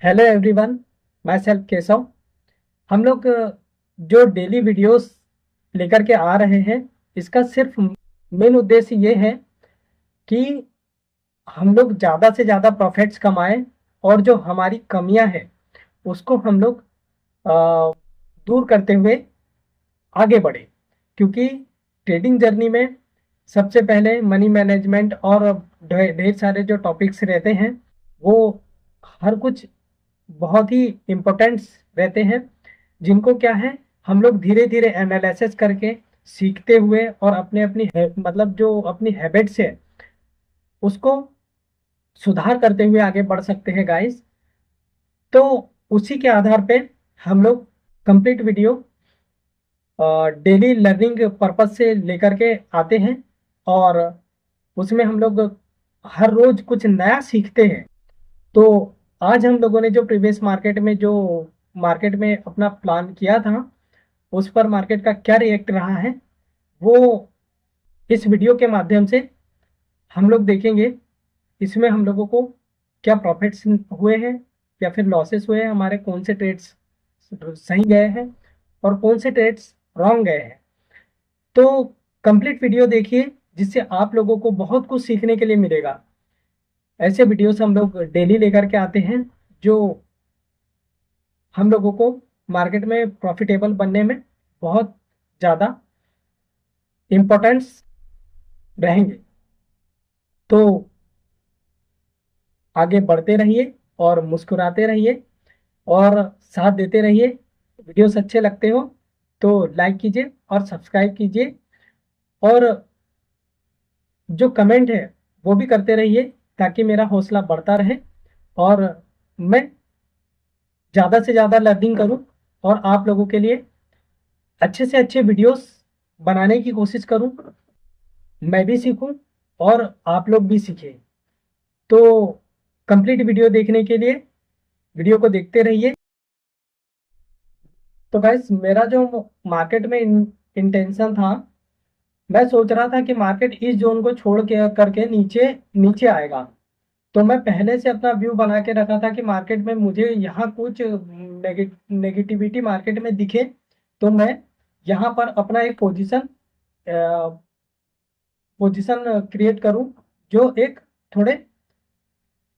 Hello everyone. मैं self Keshav. हम लोग जो डेली वीडियोस लेकर के आ रहे हैं, इसका सिर्फ मेन उद्देश्य ये है कि हम लोग ज़्यादा से ज़्यादा प्रॉफिट्स कमाएं और जो हमारी कमियां हैं उसको हम लोग अ, दूर करते हुए आगे बढ़े। क्योंकि ट्रेडिंग जर्नी में सबसे पहले मनी मैनेजमेंट और ढेर ढेर सारे जो टॉपिक्स रहते हैं वो हर कुछ बहुत ही इम्पोर्टेंट्स रहते हैं, जिनको क्या है हम लोग धीरे धीरे एनालिसिस करके सीखते हुए और अपने अपनी मतलब जो अपनी हैबिट्स है उसको सुधार करते हुए आगे बढ़ सकते हैं गाइस। तो उसी के आधार पे हम लोग complete video daily learning purpose से लेकर के आते हैं और उसमें हम लोग हर रोज कुछ नया सीखते हैं। तो आज हम लोगों ने जो प्रीवियस मार्केट में अपना प्लान किया था, उस पर मार्केट का क्या रिएक्ट रहा है वो इस वीडियो के माध्यम से हम लोग देखेंगे। इसमें हम लोगों को क्या प्रॉफिट्स हुए हैं या फिर लॉसेस हुए हैं, हमारे कौन से ट्रेड्स सही गए हैं और कौन से ट्रेड्स रॉन्ग गए हैं। तो कंप्लीट वीडियो देखिए, जिससे आप लोगों को बहुत कुछ सीखने के लिए मिलेगा। ऐसे वीडियोस हम लोग डेली लेकर के आते हैं जो हम लोगों को मार्केट में प्रॉफिटेबल बनने में बहुत ज़्यादा इम्पोर्टेंस रहेंगे। तो आगे बढ़ते रहिए और मुस्कुराते रहिए और साथ देते रहिए। वीडियोस अच्छे लगते हो तो लाइक कीजिए और सब्सक्राइब कीजिए, और जो कमेंट है वो भी करते रहिए ताकि मेरा हौसला बढ़ता रहे और मैं ज़्यादा से ज़्यादा लर्निंग करूं और आप लोगों के लिए अच्छे से अच्छे वीडियोस बनाने की कोशिश करूं। मैं भी सीखूं और आप लोग भी सीखें। तो कंप्लीट वीडियो देखने के लिए वीडियो को देखते रहिए। तो गाइस, मेरा जो मार्केट में इंटेंशन था, मैं सोच रहा था कि मार्केट इस जोन को छोड़ के करके नीचे नीचे आएगा। तो मैं पहले से अपना व्यू बना के रखा था कि मार्केट में मुझे यहाँ कुछ नेगेटिविटी मार्केट में दिखे तो मैं यहाँ पर अपना एक पोजीशन क्रिएट करूं जो एक थोड़े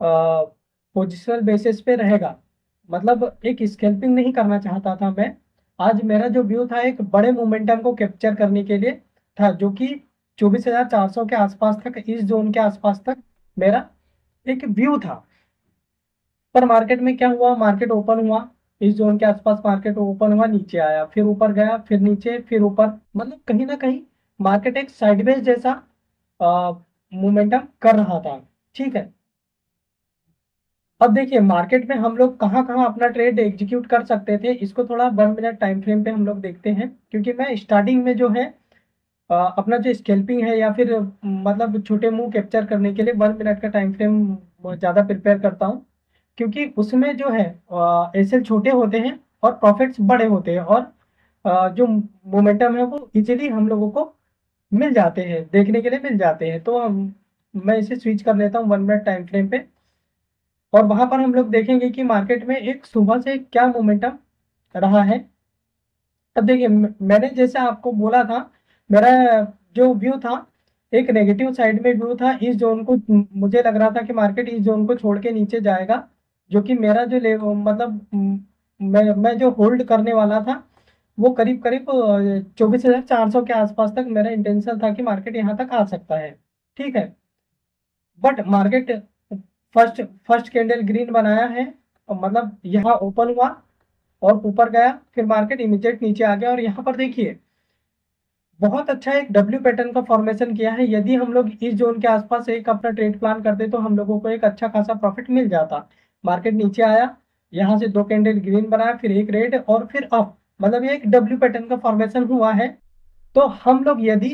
पोजिशनल बेसिस पे रहेगा। मतलब एक स्कैल्पिंग नहीं करना चाहता था मैं। आज मेरा जो व्यू था एक बड़े मोमेंटम को कैप्चर करने के लिए था, जो कि 24,400 के आसपास तक, इस जोन के आसपास तक मेरा एक व्यू था। पर मार्केट में क्या हुआ, मार्केट ओपन हुआ, इस जोन के आसपास मार्केट ओपन हुआ, नीचे आया, फिर ऊपर गया, फिर नीचे, फिर ऊपर। मतलब कहीं ना कहीं मार्केट एक साइडवेज जैसा मोमेंटम कर रहा था। ठीक है। अब देखिए मार्केट में हम लोग कहाँ कहाँ अपना ट्रेड एग्जीक्यूट कर सकते थे, इसको थोड़ा 1 मिनट टाइम फ्रेम पे हम लोग देखते हैं। क्योंकि मैं स्टार्टिंग में जो है अपना जो स्कैल्पिंग है या फिर मतलब छोटे मुंह कैप्चर करने के लिए 1 मिनट का टाइम फ्रेम ज़्यादा प्रिपेयर करता हूँ। क्योंकि उसमें जो है एसएल छोटे होते हैं और प्रॉफिट्स बड़े होते हैं, और जो मोमेंटम है वो इजीली हम लोगों को मिल जाते हैं, देखने के लिए मिल जाते हैं। तो मैं इसे स्विच कर लेता हूँ 1 मिनट टाइम फ्रेम पे, और वहां पर हम लोग देखेंगे कि मार्केट में एक सुबह से क्या मोमेंटम रहा है। अब देखिए मैंने जैसे आपको बोला था, मेरा जो व्यू था एक नेगेटिव साइड में व्यू था। इस जोन को मुझे लग रहा था कि मार्केट इस जोन को छोड़ के नीचे जाएगा, जो कि मेरा जो मतलब मैं जो होल्ड करने वाला था वो करीब करीब 24,400 के आसपास तक मेरा इंटेंशन था कि मार्केट यहाँ तक आ सकता है। ठीक है। But market first first candle green बनाया है, और मतलब यहाँ ओपन हुआ और ऊपर गया, फिर मार्केट इमीडिएट नीचे आ गया, और यहाँ पर देखिए बहुत अच्छा एक डब्ल्यू पैटर्न का फॉर्मेशन किया है। यदि हम लोग इस जोन के आसपास एक अपना ट्रेड प्लान करते तो हम लोगों को एक अच्छा खासा प्रॉफिट मिल जाता। मार्केट नीचे आया, यहाँ से 2 कैंडल ग्रीन बनाया, फिर एक रेड और फिर अप, मतलब ये एक डब्ल्यू पैटर्न का फॉर्मेशन हुआ है। तो हम लोग यदि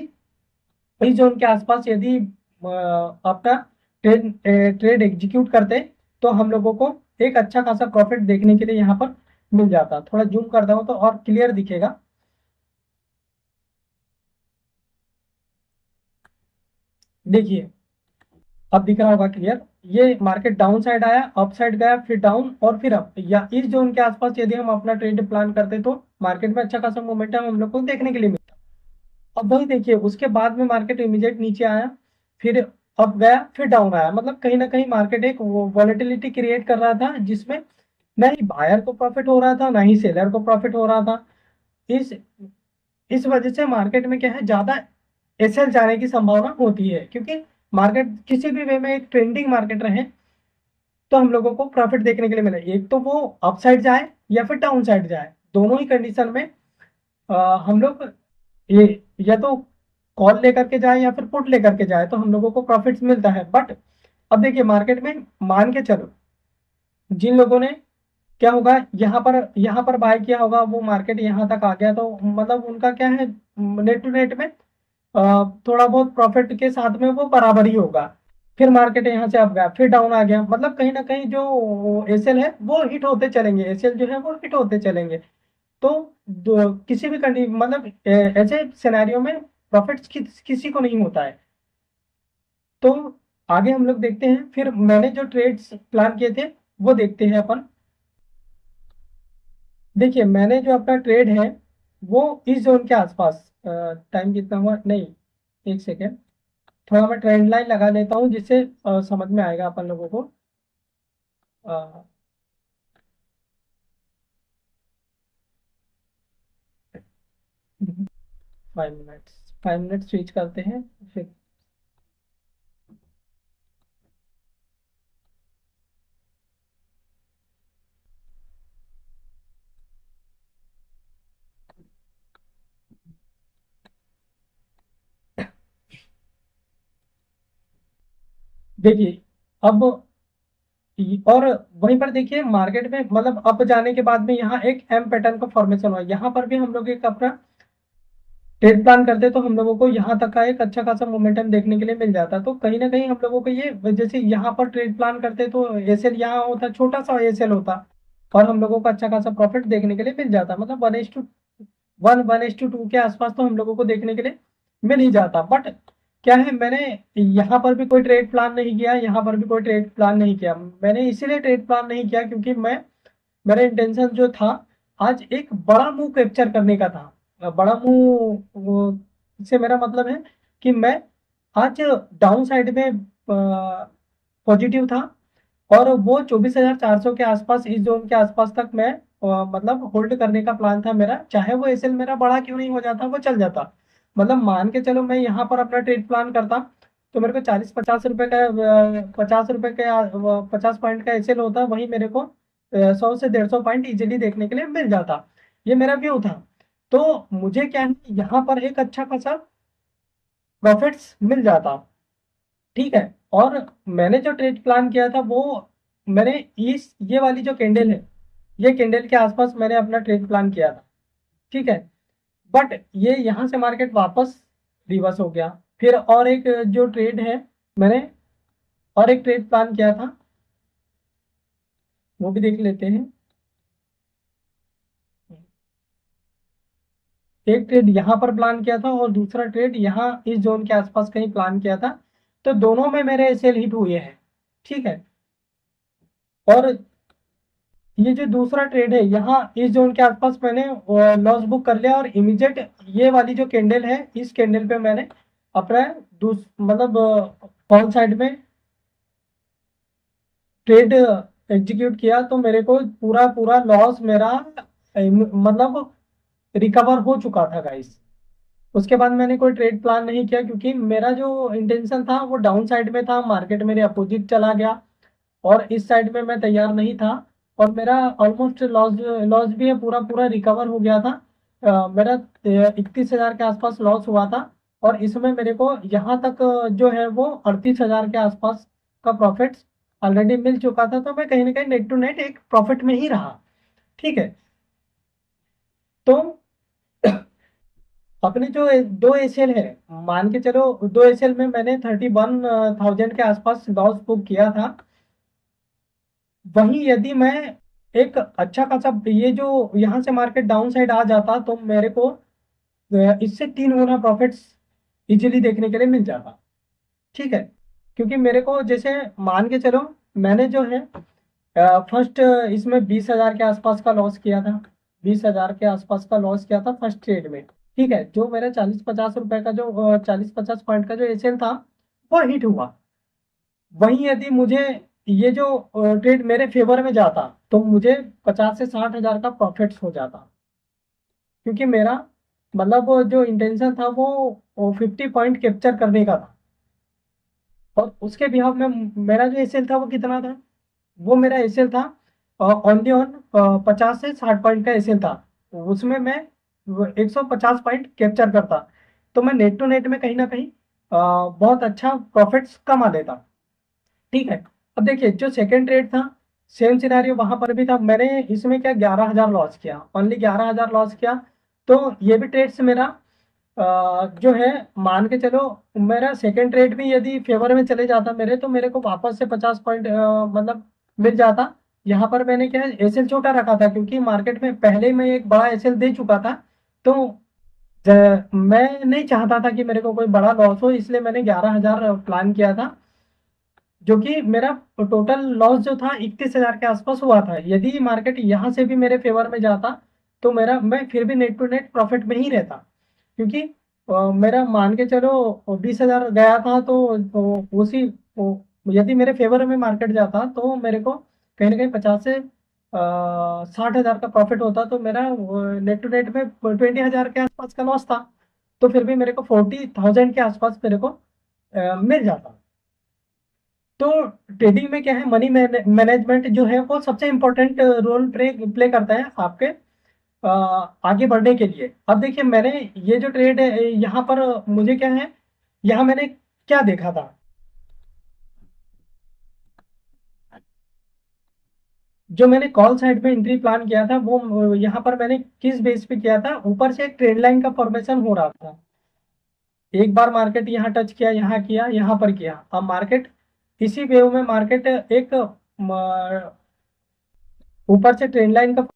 इस जोन के आसपास यदि अपना ट्रेड एग्जीक्यूट करते तो हम लोगों को एक अच्छा खासा प्रॉफिट देखने के लिए यहाँ पर मिल जाता। थोड़ा जूम करता हूँ तो और क्लियर दिखेगा। देखिए अब दिख रहा होगा क्लियर। ये मार्केट डाउन साइड आया, अप साइड गया, फिर डाउन और फिर अप, या इस जोन के आसपास यदि हम अपना ट्रेड प्लान करते तो मार्केट में अच्छा खासा मोमेंटम हम लोग को देखने के लिए मिलता। अब वही देखिए, उसके बाद में मार्केट इमीडिएट नीचे आया, फिर अप गया, फिर डाउन आया। मतलब कहीं ना कहीं मार्केट एक वॉलेटिलिटी क्रिएट कर रहा था, जिसमें ना ही बायर को प्रॉफिट हो रहा था, ना ही सेलर को प्रॉफिट हो रहा था। इस इस वजह से मार्केट में क्या है, ज्यादा एसएल जाने की संभावना होती है, क्योंकि मार्केट किसी भी वे में एक ट्रेंडिंग मार्केट रहे तो हम लोगों को प्रॉफिट देखने के लिए मिले। एक तो वो अप साइड जाए या फिर डाउन साइड जाए, दोनों ही कंडीशन में हम लोग ये या तो कॉल लेकर के जाए या फिर पुट लेकर के जाए तो हम लोगों को प्रॉफिट्स मिलता है। बट अब देखिए मार्केट में मान के चलो, जिन लोगों ने क्या होगा, यहाँ पर बाय किया होगा, वो मार्केट यहाँ तक आ गया तो मतलब उनका क्या है, नेट टू नेट में थोड़ा बहुत प्रॉफिट के साथ में वो बराबर ही होगा। फिर मार्केट यहाँ से अप गया, फिर डाउन आ गया, मतलब कहीं ना कहीं जो एसएल है वो हिट होते चलेंगे, एसएल जो है वो हिट होते चलेंगे। तो किसी भी मतलब ऐसे सिनेरियो में प्रॉफिट किसी को नहीं होता है। तो आगे हम लोग देखते हैं, फिर मैंने जो ट्रेड्स प्लान किए थे वो देखते हैं अपन। देखिए मैंने जो अपना ट्रेड है वो इस जोन के आसपास, टाइम कितना हुआ नहीं, एक सेकेंड, थोड़ा मैं ट्रेंड लाइन लगा लेता हूँ जिससे समझ में आएगा अपन लोगों को। 5 मिनट्स, 5 मिनट स्विच करते हैं फिर। देखिए अब और वहीं पर देखिए मार्केट में मतलब अप जाने के बाद में यहाँ एक एम पैटर्न का फॉर्मेशन हुआ, यहाँ पर भी हम लोग एक अपना ट्रेड प्लान करते तो हम लोगों को यहाँ तक का एक अच्छा खासा मोमेंटम देखने के लिए मिल जाता। तो कहीं ना कहीं हम लोगों को ये, जैसे यहाँ पर ट्रेड प्लान करते तो एसएल यहाँ होता, छोटा सा एसएल होता, और हम लोगों को अच्छा खासा प्रॉफिट देखने के लिए मिल जाता। मतलब 1:1 1:2 के आसपास तो हम लोगों को देखने के लिए मिल ही जाता। बट क्या है, मैंने यहाँ पर भी कोई ट्रेड प्लान नहीं किया, यहाँ पर भी कोई ट्रेड प्लान नहीं किया। मैंने इसीलिए ट्रेड प्लान नहीं किया क्योंकि मेरा इंटेंशन जो था, आज एक बड़ा मूव कैप्चर करने का था। बड़ा मूव से मेरा मतलब है कि मैं आज डाउन साइड में पॉजिटिव था, और वो 24,400 के आसपास, इस जोन के आसपास तक मैं मतलब होल्ड करने का प्लान था मेरा। चाहे वो एसएल मेरा बड़ा क्यों नहीं हो जाता, वो चल जाता। मतलब मान के चलो मैं यहाँ पर अपना ट्रेड प्लान करता तो मेरे को 40-50 रुपए का 50 रुपए का 50 पॉइंट का एसएल होता, वही मेरे को 100 से 150 पॉइंट इजीली देखने के लिए मिल जाता। ये मेरा व्यू था। तो मुझे क्या है, यहाँ पर एक अच्छा खासा प्रॉफिट्स मिल जाता। ठीक है। और मैंने जो ट्रेड प्लान किया था वो, मैंने इस ये वाली जो कैंडल है, ये कैंडल के आसपास मैंने अपना ट्रेड प्लान किया था। ठीक है। बट ये यहाँ से मार्केट वापस रिवर्स हो गया। फिर और एक जो ट्रेड है, मैंने और एक ट्रेड प्लान किया था, वो भी देख लेते हैं। एक ट्रेड यहाँ पर प्लान किया था और दूसरा ट्रेड यहाँ इस जोन के आसपास कहीं प्लान किया था। तो दोनों में मेरे सेल हिट हुए हैं। ठीक है। और ये जो दूसरा ट्रेड है, यहाँ इस जोन के आसपास मैंने लॉस बुक कर लिया, और इमीडिएट ये वाली जो कैंडल है, इस कैंडल पे मैंने अपना मतलब कॉल साइड में ट्रेड एग्जीक्यूट किया। तो मेरे को पूरा पूरा लॉस मेरा मतलब रिकवर हो चुका था गाइस। उसके बाद मैंने कोई ट्रेड प्लान नहीं किया क्योंकि मेरा जो इंटेंशन था वो डाउन साइड में था, मार्केट मेरे अपोजिट चला गया और इस साइड में मैं तैयार नहीं था। और मेरा ऑलमोस्ट लॉस लॉस भी है, पूरा पूरा रिकवर हो गया था। मेरा 31,000 के आसपास लॉस हुआ था, और इसमें मेरे को यहाँ तक जो है वो 38,000 के आसपास का प्रॉफिट ऑलरेडी मिल चुका था। तो मैं कहीं ना कहीं नेट टू नेट एक प्रॉफिट में ही रहा। ठीक है। तो अपने जो दो एसएल है, मान के चलो दो एसएल में मैंने 31,000 के आसपास लॉस बुक किया था। वहीं यदि मैं एक अच्छा खासा, ये जो यहाँ से मार्केट डाउन साइड आ जाता तो मेरे को इससे 3 गुना प्रॉफिट्स इजीली देखने के लिए मिल जाता। ठीक है। क्योंकि मेरे को जैसे मान के चलो, मैंने जो है फर्स्ट इसमें 20,000 के आसपास का लॉस किया था। 20,000 के आसपास का लॉस किया था फर्स्ट ट्रेड में। ठीक है, जो मेरा 40-50 रुपए का जो 40-50 पॉइंट का जो एसएल था वो हिट हुआ। वहीं यदि मुझे ये जो ट्रेड मेरे फेवर में जाता तो मुझे 50 से 60 हजार का प्रॉफिट हो जाता। क्योंकि मेरा मतलब वो जो इंटेंशन था वो 50 पॉइंट कैप्चर करने का था। और उसके बिहाफ में मेरा जो एसएल था वो कितना था, वो मेरा एसएल था ऑनली ऑन 50 से 60 पॉइंट का एसएल था। उसमें मैं 150 पॉइंट कैप्चर करता, तो मैं नेट टू नेट में कहीं ना कहीं बहुत अच्छा प्रॉफिट्स कमा लेता। ठीक है। अब देखिए जो सेकंड ट्रेड था, सेम सिनारियो वहां पर भी था। मैंने इसमें क्या 11,000 लॉस किया, ओनली 11,000 लॉस किया। तो ये भी ट्रेड्स मेरा जो है, मान के चलो मेरा सेकंड ट्रेड भी यदि फेवर में चले जाता मेरे, तो मेरे को वापस से 50 पॉइंट मतलब मिल जाता। यहाँ पर मैंने क्या एसएल छोटा रखा था, क्योंकि मार्केट में पहले ही मैं एक बड़ा एसएल दे चुका था। तो मैं नहीं चाहता था कि मेरे को कोई बड़ा लॉस हो, इसलिए मैंने 11,000 प्लान किया था। जो कि मेरा टोटल लॉस जो था 31,000 के आसपास हुआ था। यदि मार्केट यहाँ से भी मेरे फेवर में जाता तो मेरा मैं फिर भी नेट टू नेट प्रॉफिट में ही रहता। क्योंकि मेरा मान के चलो 20,000 गया था, तो उसी यदि मेरे फेवर में मार्केट जाता तो मेरे को कहीं ना कहीं 50 से 60 हजार का प्रॉफिट होता। तो मेरा नेट टू नेट में 20,000 के आसपास का लॉस था। तो फिर भी मेरे को 40,000 के आसपास मेरे को मिल जाता। तो ट्रेडिंग में क्या है, मनी मैनेजमेंट जो है वो सबसे इम्पोर्टेंट रोल प्ले प्ले करता है आपके अ, आगे बढ़ने के लिए। अब देखिए मैंने ये जो ट्रेड है यहाँ पर मुझे क्या है, यहाँ मैंने क्या देखा था, जो मैंने कॉल साइड में एंट्री प्लान किया था वो यहाँ पर मैंने किस बेस पे किया था, ऊपर से एक ट्रेंड लाइन का फॉर्मेशन हो रहा था। एक बार मार्केट यहाँ टच किया, यहाँ किया, यहाँ पर किया। अब मार्केट इसी वेव में मार्केट एक ऊपर से ट्रेंड लाइन का